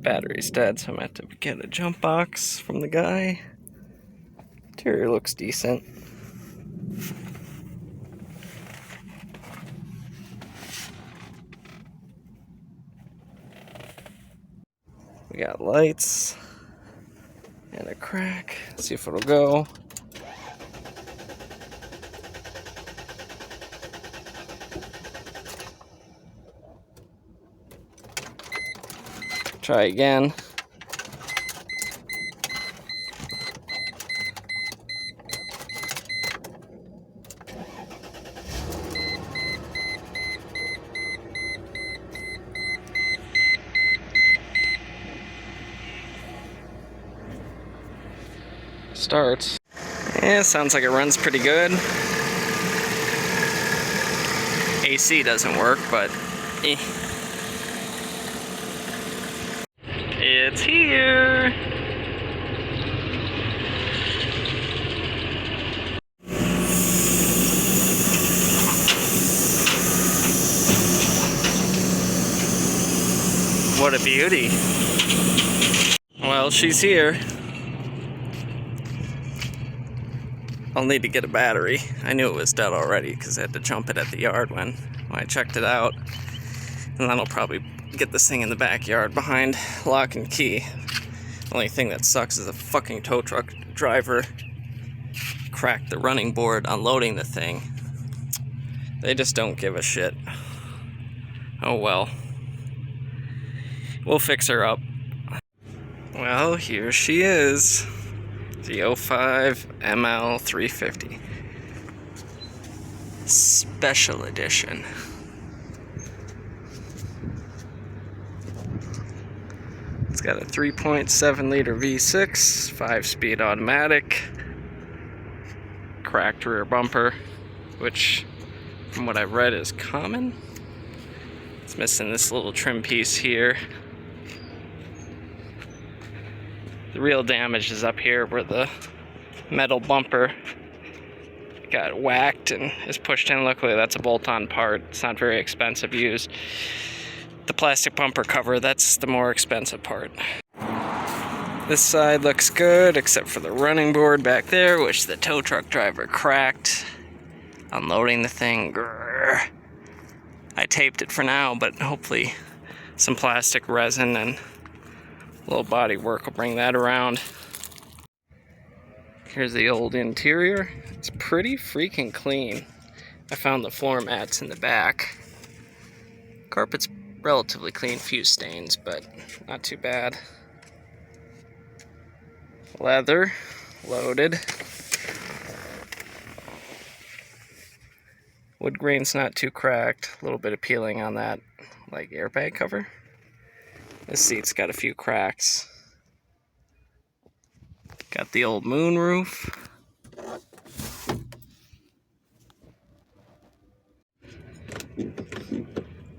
Battery's dead, so I'm gonna have to get a jump box from the guy. Interior looks decent. We got lights and a crack. Let's see if it'll go. Try again. Starts. Yeah, sounds like it runs pretty good. AC doesn't work, but eh. It's here. What a beauty. Well, she's here. I'll need to get a battery. I knew it was dead already because I had to jump it at the yard when I checked it out. And then I'll probably get this thing in the backyard behind lock and key. The only thing that sucks is the fucking tow truck driver cracked the running board unloading the thing. They just don't give a shit. Oh well. We'll fix her up. Well, here she is. The 05 ML350. Special edition. It's got a 3.7 liter V6, 5-speed automatic, cracked rear bumper, which from what I've read is common. It's missing this little trim piece here. The real damage is up here where the metal bumper got whacked and is pushed in. Luckily that's a bolt-on part. It's not very expensive used. The plastic bumper cover, that's the more expensive part. This side looks good except for the running board back there, which the tow truck driver cracked unloading the thing. Grrr. I taped it for now, but hopefully some plastic resin and a little body work will bring that around. Here's the old interior. It's pretty freaking clean. I found the floor mats in the back. Carpet's relatively clean, few stains, but not too bad. Leather, loaded. Wood grain's not too cracked. A little bit of peeling on that, like airbag cover. This seat's got a few cracks. Got the old moon roof.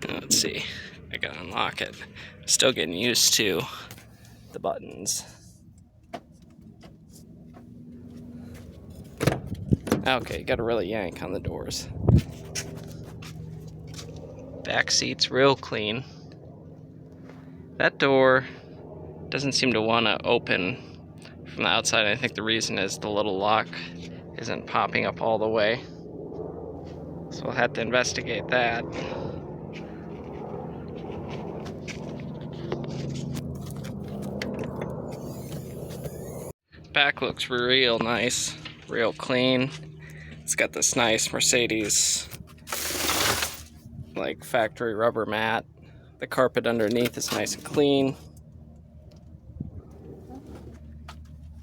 Let's see, I gotta unlock it. Still getting used to the buttons. Okay, gotta really yank on the doors. Back seat's real clean. That door doesn't seem to want to open from the outside. I think the reason is the little lock isn't popping up all the way. So we'll have to investigate that. Back looks real nice, real clean. It's got this nice Mercedes like factory rubber mat. The carpet underneath is nice and clean.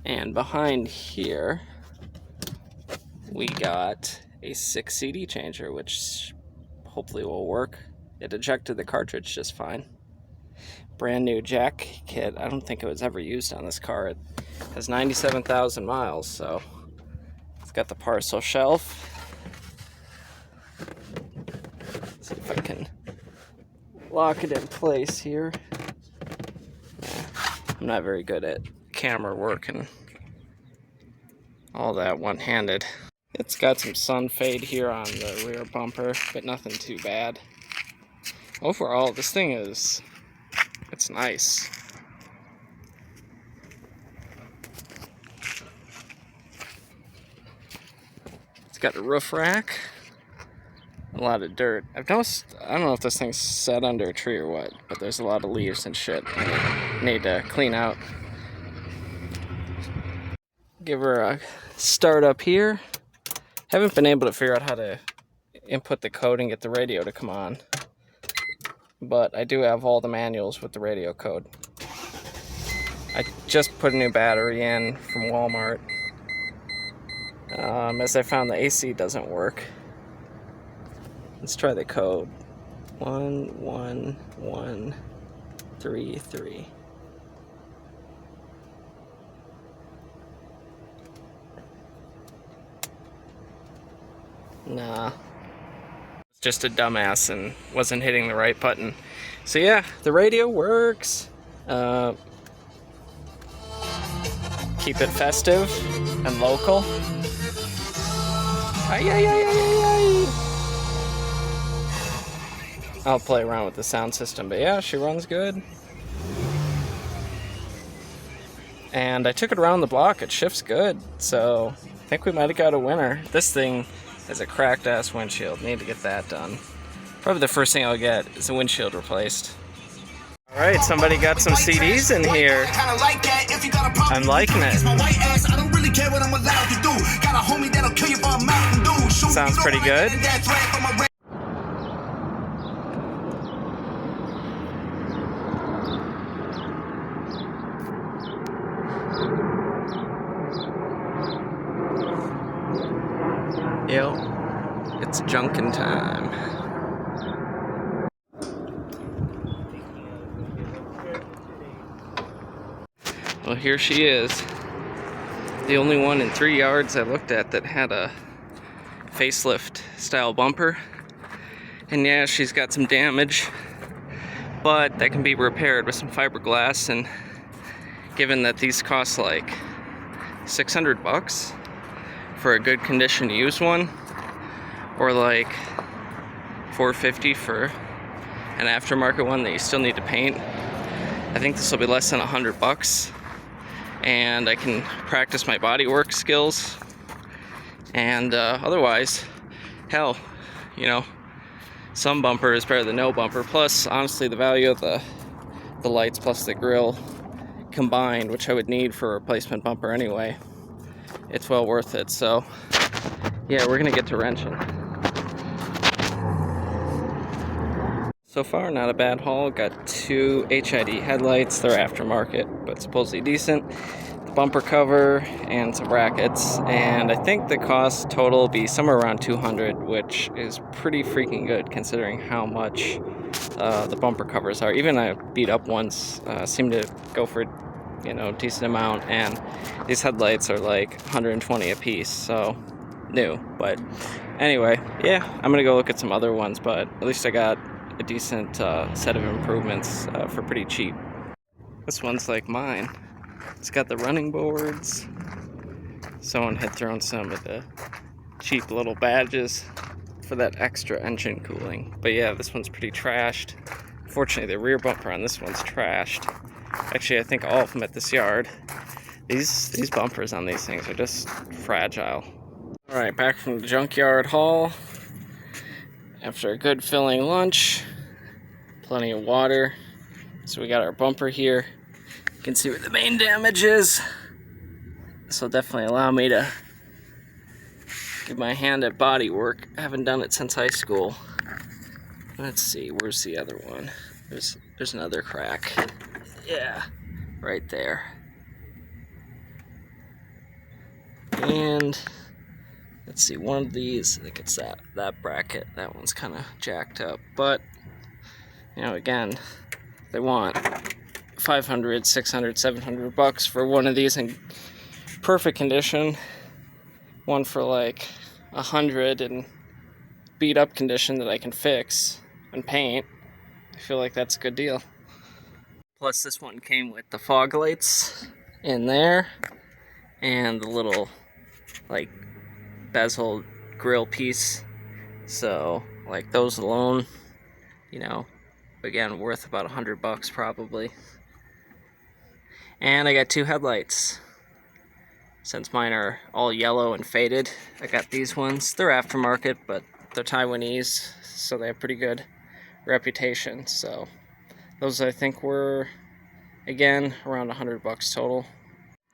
And behind here, we got a 6 CD changer, which hopefully will work. It ejected the cartridge just fine. Brand new jack kit. I don't think it was ever used on this car. It has 97,000 miles, so it's got the parcel shelf. Let's see if I can lock it in place here. I'm not very good at camera work and all that one-handed. It's got some sun fade here on the rear bumper, but nothing too bad. Overall, this thing it's nice. got a roof rack. A lot of dirt. I've noticed, I don't know if this thing's set under a tree or what, but there's a lot of leaves and shit I need to clean out. Give her a start up here. Haven't been able to figure out how to input the code and get the radio to come on. But I do have all the manuals with the radio code. I just put a new battery in from Walmart. As I found the AC doesn't work. Let's try the code. 11133. Nah. It's just a dumbass and wasn't hitting the right button. So yeah, the radio works. Keep it festive and local. Ay, ay, ay, ay, ay. I'll play around with the sound system, but yeah, she runs good. And I took it around the block, it shifts good, so I think we might have got a winner. This thing is a cracked ass windshield, need to get that done. Probably the first thing I'll get is the windshield replaced. Alright, somebody got some CDs in here. I'm liking it. Sounds pretty good. Yo, it's junkin' time. Well, here she is. The only one in 3 yards I looked at that had a facelift style bumper. And yeah, she's got some damage, but that can be repaired with some fiberglass. And given that these cost like $600 for a good condition used one, or like $450 for an aftermarket one that you still need to paint, I think this will be less than $100, and I can practice my bodywork skills. And otherwise, hell, you know, some bumper is better than no bumper. Plus, honestly, the value of the lights plus the grill combined, which I would need for a replacement bumper anyway, it's well worth it. So yeah, we're gonna get to wrenching. So far, not a bad haul. Got 2 HID headlights. They're aftermarket, but supposedly decent. The bumper cover and some brackets. And I think the cost total will be somewhere around $200, which is pretty freaking good considering how much the bumper covers are. Even I beat up ones seem to go for, you know, decent amount. And these headlights are like $120 a piece, so new. But anyway, yeah, I'm gonna go look at some other ones, but at least I got a decent set of improvements for pretty cheap. This one's like mine. It's got the running boards. Someone had thrown some of the cheap little badges for that extra engine cooling. But yeah, this one's pretty trashed. Fortunately, the rear bumper on this one's trashed. Actually, I think all of them at this yard. These bumpers on these things are just fragile. Alright, back from the junkyard haul. After a good filling lunch, plenty of water. So we got our bumper here. You can see where the main damage is. This will definitely allow me to give my hand at body work. I haven't done it since high school. Let's see, where's the other one? There's another crack. Yeah, right there. And let's see, one of these, I think it's that bracket. That one's kind of jacked up. But, you know, again, they want $500, $600, $700 for one of these in perfect condition. One for like $100 in beat up condition that I can fix and paint. I feel like that's a good deal. Plus, this one came with the fog lights in there and the little like bezel grill piece. So like those alone, you know, again, worth about $100 probably. And I got 2 headlights. since mine are all yellow and faded. I got these ones. They're aftermarket, but they're Taiwanese, so they have pretty good reputation. So those I think were, again, around $100 total.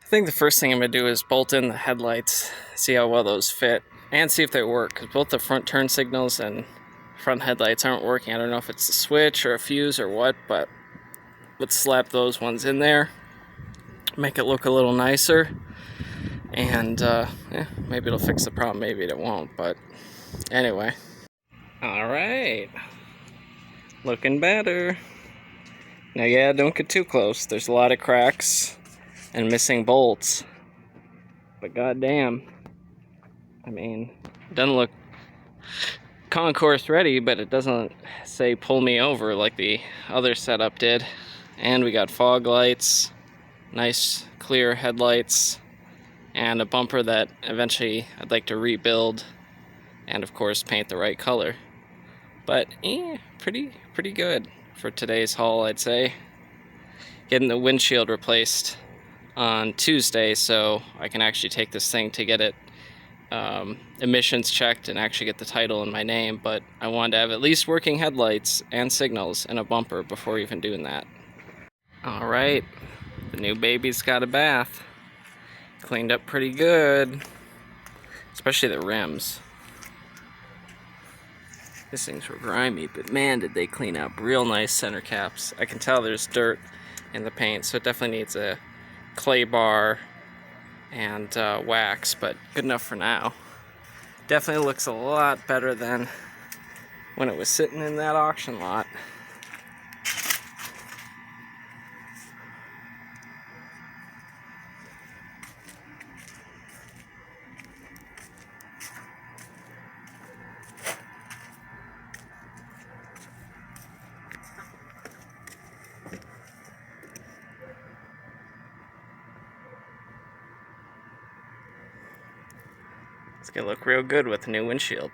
I think the first thing I'm going to do is bolt in the headlights, see how well those fit, and see if they work, because both the front turn signals and front headlights aren't working. I don't know if it's a switch or a fuse or what, but let's slap those ones in there, make it look a little nicer, and yeah, maybe it'll fix the problem, maybe it won't, but anyway. Alright, looking better. Now yeah, don't get too close. There's a lot of cracks and missing bolts, but goddamn, I mean, it doesn't look concourse ready, but it doesn't say pull me over like the other setup did. And we got fog lights, nice clear headlights, and a bumper that eventually I'd like to rebuild and of course paint the right color. But pretty good for today's haul, I'd say. Getting the windshield replaced on Tuesday, so I can actually take this thing to get it emissions checked and actually get the title in my name, but I wanted to have at least working headlights and signals and a bumper before even doing that. Alright, the new baby's got a bath. Cleaned up pretty good, especially the rims. These things were grimy, but man did they clean up. Real nice center caps. I can tell there's dirt in the paint, so it definitely needs a clay bar and wax, but good enough for now. Definitely looks a lot better than when it was sitting in that auction lot. It's gonna look real good with the new windshield.